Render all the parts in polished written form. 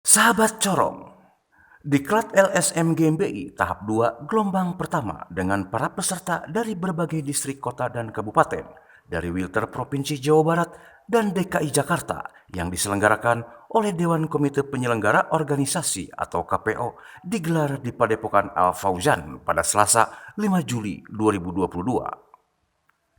Sahabat Corong, Diklat LSM GMBI tahap 2 gelombang pertama dengan para peserta dari berbagai distrik kota dan kabupaten dari Wilter Provinsi Jawa Barat dan DKI Jakarta yang diselenggarakan oleh Dewan Komite Penyelenggara Organisasi atau KPO digelar di Padepokan Al Fauzan pada Selasa 5 Juli 2022.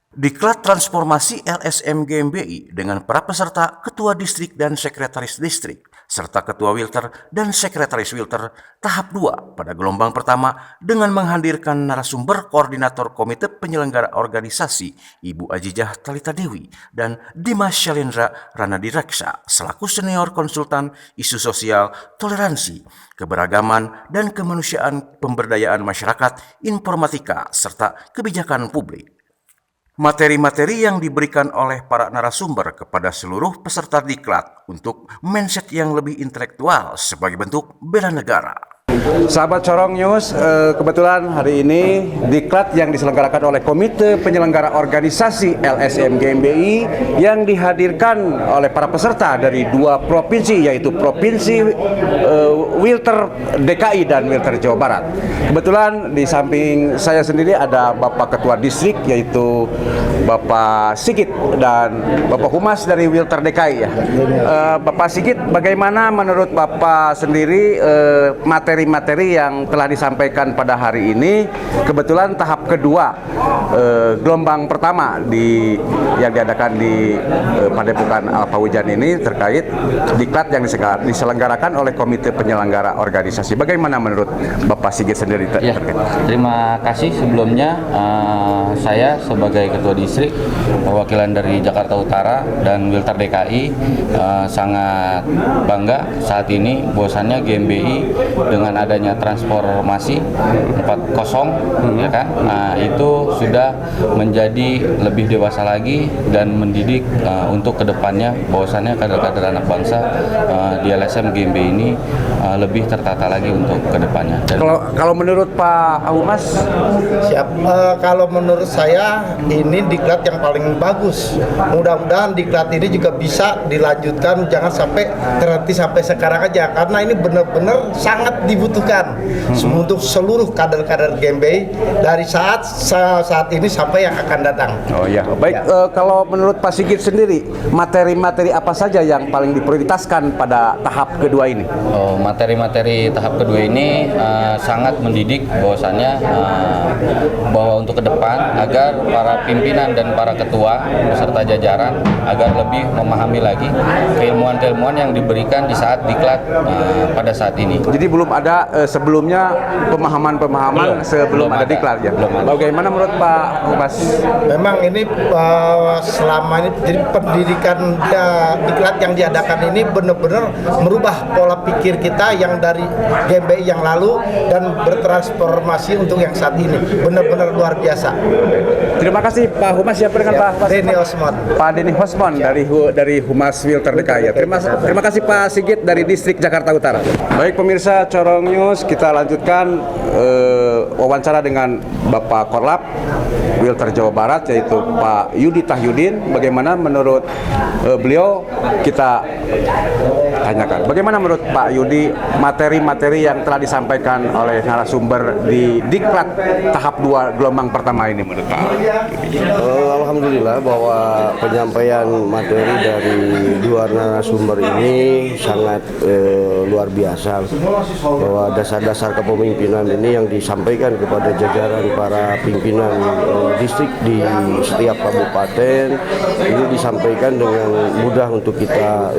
Diklat transformasi LSM GMBI dengan para peserta ketua distrik dan sekretaris distrik, serta ketua Wilter dan sekretaris Wilter tahap 2 pada gelombang pertama dengan menghadirkan narasumber koordinator komite penyelenggara organisasi Ibu Ajijah Talita Dewi dan Dimas Shalendra Ranadireksa selaku senior konsultan isu sosial, toleransi, keberagaman, dan kemanusiaan pemberdayaan masyarakat, informatika, serta kebijakan publik. Materi-materi yang diberikan oleh para narasumber kepada seluruh peserta diklat untuk mindset yang lebih intelektual sebagai bentuk bela negara. Sahabat Corong News, kebetulan hari ini diklat yang diselenggarakan oleh Komite Penyelenggara Organisasi LSM GMBI yang dihadirkan oleh para peserta dari dua provinsi, yaitu Provinsi Wilter DKI dan Wilter Jawa Barat. Kebetulan di samping saya sendiri ada Bapak Ketua Distrik, yaitu Bapak Sigit, dan Bapak Humas dari Wilter DKI ya. Bapak Sigit, bagaimana menurut Bapak sendiri materi yang telah disampaikan pada hari ini? Kebetulan tahap kedua gelombang pertama yang diadakan di Padepokan Al Fauzan ini terkait diklat yang diselenggarakan oleh Komite Penyelenggara Organisasi. Bagaimana menurut Bapak Sigit sendiri? Ya, terima kasih sebelumnya. Saya sebagai Ketua Distrik perwakilan dari Jakarta Utara dan Wilter DKI sangat bangga saat ini bahwasannya GMBI dengan adanya transformasi 4.0 ya kan, itu sudah menjadi lebih dewasa lagi dan mendidik untuk kedepannya bahwasannya kader-kader anak bangsa di LSM GMBI ini lebih tertata lagi untuk kedepannya. Kalau menurut Pak Humas? Siap. Kalau menurut saya ini diklat yang paling bagus. Mudah-mudahan diklat ini juga bisa dilanjutkan, jangan sampai terhenti sampai sekarang aja, karena ini benar-benar sangat dibutuhkan untuk seluruh kader-kader GMBI dari saat ini sampai yang akan datang. Oh ya, baik. Ya. Kalau menurut Pak Sigit sendiri, materi-materi apa saja yang paling diprioritaskan pada tahap kedua ini? Materi-materi tahap kedua ini sangat mendidik bahwasannya bahwa untuk ke depan agar para pimpinan dan para ketua beserta jajaran agar lebih memahami lagi keilmuan-keilmuan yang diberikan di saat diklat pada saat ini. Jadi belum ada sebelumnya pemahaman-pemahaman sebelum ada diklat ya? Bagaimana menurut Pak Humas? Memang ini selama ini jadi pendidikan diklat yang diadakan ini benar-benar merubah pola pikir kita yang dari GMBI yang lalu dan bertransformasi untuk yang saat ini. Benar-benar luar biasa. Terima kasih Pak Humas. Siapa dengan Pak Humas? Denny Osmond. Pak Denny Osmond dari Humas Wilter DKI. Terima kasih Pak Sigit dari Distrik Jakarta Utara. Baik pemirsa Corong News, kita lanjutkan wawancara dengan Bapak Korlap Wilter Jawa Barat, yaitu Pak Yudi Tahyudin. Bagaimana menurut beliau? Kita tanyakan. Bagaimana menurut Pak Yudi materi-materi yang telah disampaikan oleh narasumber di diklat tahap 2 gelombang pertama ini menurut Pak Yudi? Alhamdulillah bahwa penyampaian materi dari dua narasumber ini sangat luar biasa, bahwa dasar-dasar kepemimpinan ini yang disampaikan kepada jajaran para pimpinan distrik di setiap kabupaten ini disampaikan dengan mudah untuk kita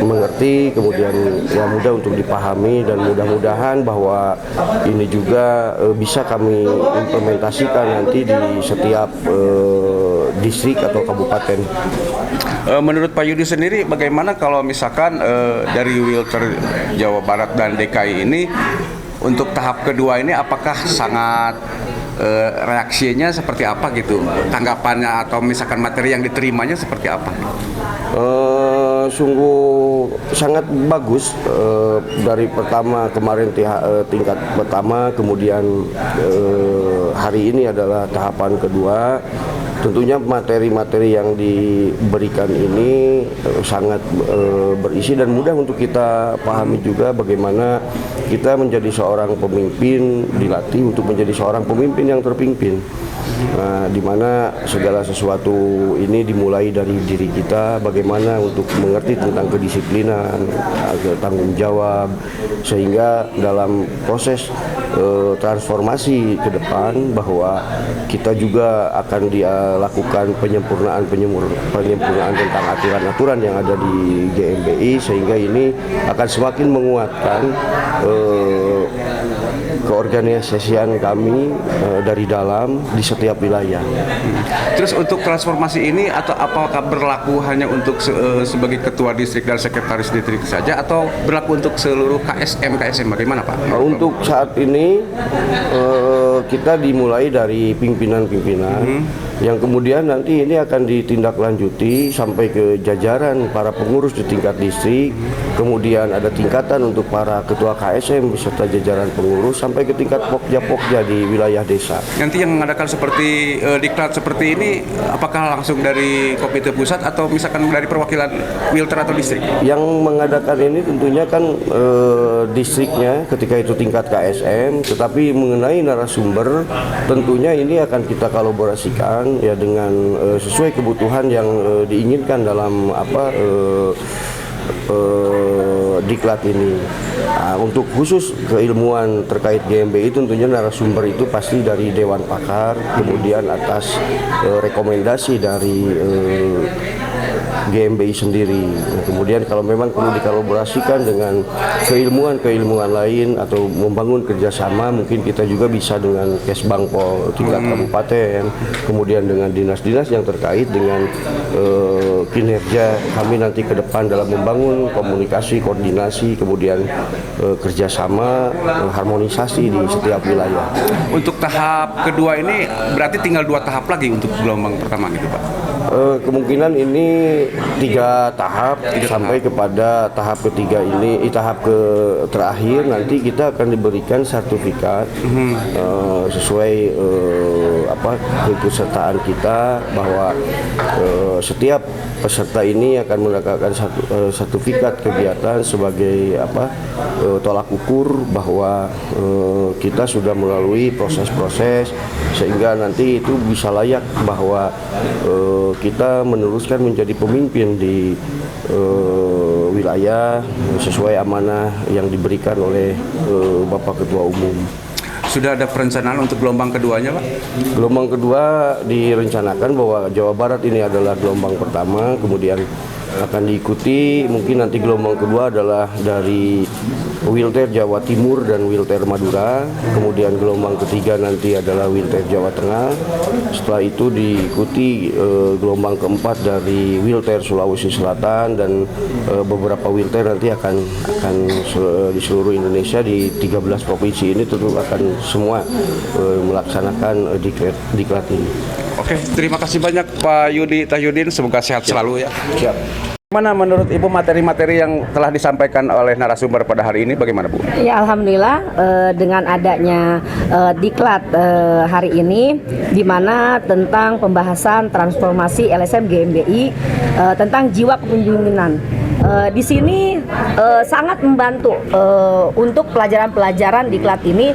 mengerti, kemudian ya mudah untuk dipahami, dan mudah-mudahan bahwa ini juga bisa kami implementasikan nanti di setiap distrik atau kabupaten. Menurut Pak Yudi sendiri, bagaimana kalau misalkan dari Wilter Jawa Barat dan DKI ini untuk tahap kedua ini, apakah sangat reaksinya seperti apa gitu, tanggapannya, atau misalkan materi yang diterimanya seperti apa? Sungguh sangat bagus, dari pertama kemarin tingkat pertama, kemudian hari ini adalah tahapan kedua. Tentunya materi-materi yang diberikan ini sangat berisi dan mudah untuk kita pahami juga bagaimana kita menjadi seorang pemimpin, dilatih untuk menjadi seorang pemimpin yang terpimpin. Nah, di mana segala sesuatu ini dimulai dari diri kita, bagaimana untuk mengerti tentang kedisiplinan, tanggung jawab, sehingga dalam proses transformasi ke depan bahwa kita juga akan dilakukan penyempurnaan tentang aturan-aturan yang ada di GMBI, sehingga ini akan semakin menguatkan keorganisasian kami dari dalam di setiap wilayah. Terus untuk transformasi ini atau apakah berlaku hanya untuk sebagai ketua distrik dan sekretaris distrik saja atau berlaku untuk seluruh KSM bagaimana Pak? Untuk saat ini kita dimulai dari pimpinan-pimpinan yang kemudian nanti ini akan ditindaklanjuti sampai ke jajaran para pengurus di tingkat distrik, kemudian ada tingkatan untuk para ketua KSM beserta jajaran pengurus sampai ke tingkat pokja-pokja di wilayah desa. Nanti yang mengadakan seperti diklat seperti ini apakah langsung dari komite pusat atau misalkan dari perwakilan Wilter atau distrik? Yang mengadakan ini tentunya kan distriknya ketika itu tingkat KSM, tetapi mengenai narasumber tentunya ini akan kita kolaborasikan ya dengan sesuai kebutuhan yang diinginkan dalam diklat ini. Nah, untuk khusus keilmuan terkait GMBI tentunya narasumber itu pasti dari Dewan Pakar, kemudian atas rekomendasi dari GMBI sendiri. Nah, kemudian kalau memang perlu dikolaborasikan dengan keilmuan lain atau membangun kerjasama, mungkin kita juga bisa dengan Kesbangpol tingkat kabupaten, kemudian dengan dinas-dinas yang terkait dengan kinerja kami nanti ke depan dalam membangun komunikasi, koordinasi, kemudian kerjasama, harmonisasi di setiap wilayah. Untuk tahap kedua ini berarti tinggal 2 tahap lagi untuk gelombang pertama gitu Pak? Kemungkinan ini 3 tahap sampai kepada tahap ketiga ini, tahap terakhir nanti kita akan diberikan sertifikat sesuai keikutsertaan kita bahwa setiap peserta ini akan mendapatkan sertifikat kegiatan sebagai tolak ukur bahwa kita sudah melalui proses-proses sehingga nanti itu bisa layak bahwa kita meneruskan menjadi pemimpin di wilayah sesuai amanah yang diberikan oleh Bapak Ketua Umum. Sudah ada perencanaan untuk gelombang keduanya Pak? Gelombang kedua direncanakan bahwa Jawa Barat ini adalah gelombang pertama, kemudian akan diikuti mungkin nanti gelombang kedua adalah dari Wilter Jawa Timur dan Wilter Madura, kemudian gelombang ketiga nanti adalah Wilter Jawa Tengah. Setelah itu diikuti gelombang keempat dari Wilter Sulawesi Selatan dan beberapa Wilter nanti akan di seluruh Indonesia di 13 provinsi ini tentu akan semua melaksanakan diklat ini. Oke, terima kasih banyak Pak Yudi Tahyudin, semoga sehat selalu ya. Siap. Mana menurut Ibu materi-materi yang telah disampaikan oleh narasumber pada hari ini bagaimana Bu? Ya alhamdulillah dengan adanya diklat hari ini di mana tentang pembahasan transformasi LSM GMBI tentang jiwa kepemimpinan. Di sini sangat membantu untuk pelajaran-pelajaran diklat ini.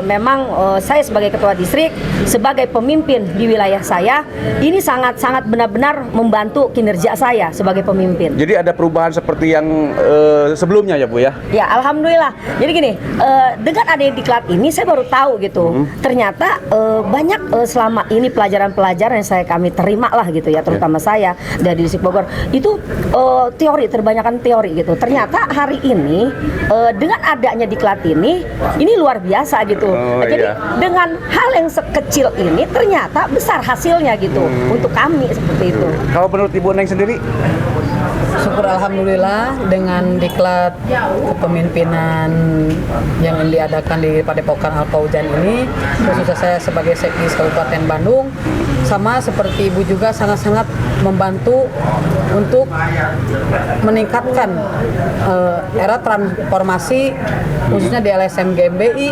Memang saya sebagai ketua distrik, sebagai pemimpin di wilayah saya, ini sangat-sangat benar-benar membantu kinerja saya sebagai pemimpin. Jadi ada perubahan seperti yang sebelumnya ya Bu ya? Ya alhamdulillah. Jadi gini, dengan adanya diklat ini saya baru tahu gitu. Ternyata banyak selama ini pelajaran-pelajaran yang kami terima lah gitu ya, terutama saya dari distrik Bogor itu teori, terbanyakan teori gitu. Ternyata hari ini dengan adanya diklat ini luar biasa gitu. Jadi dengan hal yang sekecil ini ternyata besar hasilnya gitu untuk kami seperti itu. Kalau menurut Ibu Neng sendiri? Syukur alhamdulillah dengan diklat kepemimpinan yang diadakan di Padepokan Al Fauzan ini, khususnya saya sebagai Sekdis Kabupaten Bandung, sama seperti Ibu juga sangat-sangat membantu untuk meningkatkan era transformasi khususnya di LSM GMBI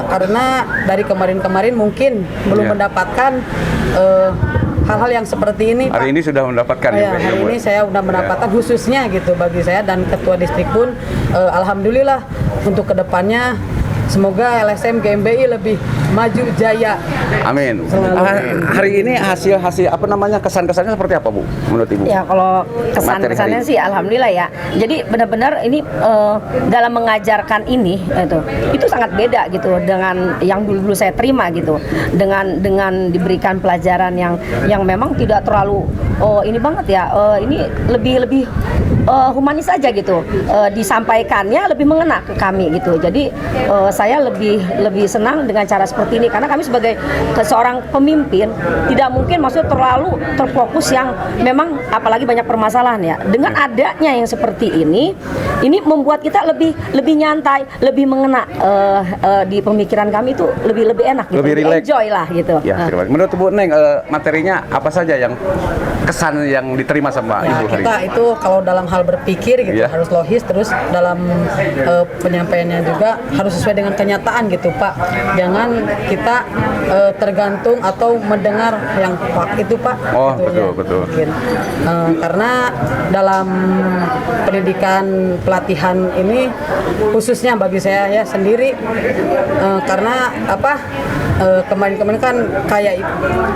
karena dari kemarin-kemarin mungkin belum mendapatkan hal-hal yang seperti ini, Pak. Hari ini sudah mendapatkan Ya, hari ini saya sudah mendapatkan khususnya gitu bagi saya dan ketua distrik pun alhamdulillah untuk kedepannya semoga LSM GMBI lebih maju jaya. Amin. Selalu. Hari ini hasil apa namanya kesan-kesannya seperti apa Bu menurut Ibu? Ya kalau kesan-kesannya Materi hari sih alhamdulillah ya. Jadi benar-benar ini dalam mengajarkan ini itu sangat beda gitu dengan yang dulu saya terima gitu. Dengan diberikan pelajaran yang memang tidak terlalu ini banget ya. Ini lebih humanis aja gitu. Disampaikannya lebih mengena ke kami gitu. Jadi saya lebih senang dengan cara seperti ini karena kami sebagai seorang pemimpin tidak mungkin maksudnya terlalu terfokus yang memang apalagi banyak permasalahan ya. Dengan adanya yang seperti ini membuat kita lebih nyantai, lebih mengena di pemikiran kami itu lebih enak gitu. Lebih relax. Enjoy lah gitu. Ya, terima kasih. Menurut Bu Neng, materinya apa saja yang kesan yang diterima sama Ya, Ibu hari kita ini? itu kalau dalam hal berpikir gitu Iya. harus logis, terus dalam penyampaiannya juga harus sesuai dengan kenyataan gitu Pak. Jangan kita tergantung atau mendengar yang Pak itu Pak. Oh, gitu, ya. betul. Mungkin. Karena dalam pendidikan pelatihan ini khususnya bagi saya ya sendiri karena kemarin-kemarin kan kayak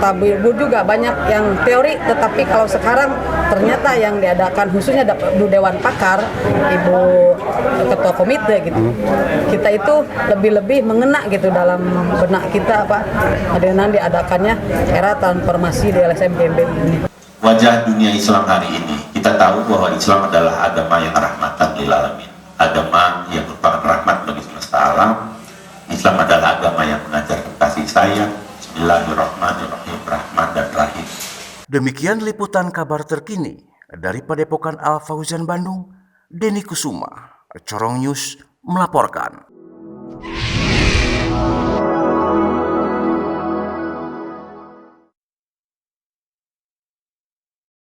Tabu Ibu juga banyak yang teori, tetapi kalau sekarang ternyata yang diadakan khususnya Dewan Pakar, Ibu Ketua Komite gitu, kita itu lebih mengena gitu dalam benak kita Pak dengan diadakannya era transformasi di LSM GMBI ini. Wajah dunia Islam hari ini, kita tahu bahwa Islam adalah agama yang rahmatan lil alamin, agama yang merupakan rahmat bagi semesta alam. Islam adalah agama yang mengajarkan kasih sayang. Bismillahirrahmanirrahim, rahman dan rahim. Demikian liputan kabar terkini dari Padepokan Al Fauzan Bandung. Denny Kusuma, Corong News melaporkan.